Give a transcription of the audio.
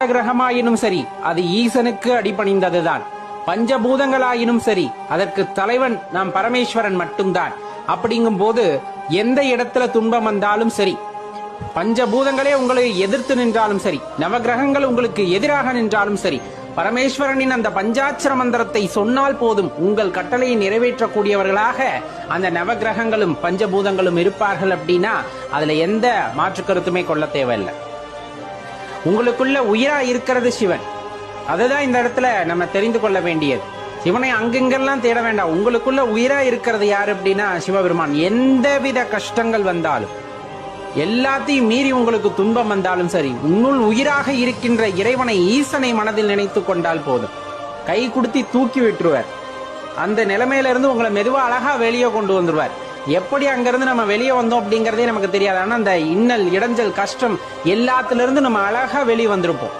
கிரகமாயினும் சரி அது ஈசனுக்கு அடிபணிந்ததுதான். பஞ்சபூதங்களாயினும் சரி அதற்கு தலைவன் நாம் பரமேஸ்வரன் மட்டும்தான். அப்படிங்கும் போது எந்த இடத்துல துன்பம் வந்தாலும் சரி, பஞ்சபூதங்களே உங்களை எதிர்த்து நின்றாலும் சரி, நவகிரகங்கள் உங்களுக்கு எதிராக நின்றாலும் சரி, பரமேஸ்வரனின் அந்த பஞ்சாட்சர மந்திரத்தை சொன்னால் போதும் உங்கள் கட்டளையை நிறைவேற்றக்கூடியவர்களாக அந்த நவகிரகங்களும் பஞ்சபூதங்களும் இருப்பார்கள். அப்படின்னா அதுல எந்த மாற்று கருத்துமே கொள்ள தேவையில்லை. உங்களுக்குள்ள உயிரா இருக்கிறது சிவன். அதுதான் இந்த இடத்துல நம்ம தெரிந்து கொள்ள வேண்டியது. சிவனை அங்கெங்கெல்லாம் தேட வேண்டாம். உங்களுக்குள்ள உயிரா இருக்கிறது யாரு அப்படின்னா சிவபெருமான். எந்தவித கஷ்டங்கள் வந்தாலும், எல்லாத்தையும் மீறி உங்களுக்கு துன்பம் வந்தாலும் சரி, உன்னுள் உயிராக இருக்கின்ற இறைவனை, ஈசனை மனதில் நினைத்து கொண்டால் போதும், கை கொடுத்தி தூக்கி விட்டுருவார். அந்த நிலைமையில இருந்து உங்களை மெதுவா அழகா வெளியே கொண்டு வந்துருவார். எப்படி அங்கிருந்து நம்ம வெளியே வந்தோம் அப்படிங்கறதே நமக்கு தெரியாது. ஆனா அந்த இன்னல், இடைஞ்சல், கஷ்டம் எல்லாத்துல இருந்து நம்ம அழகா வெளியே வந்திருப்போம்.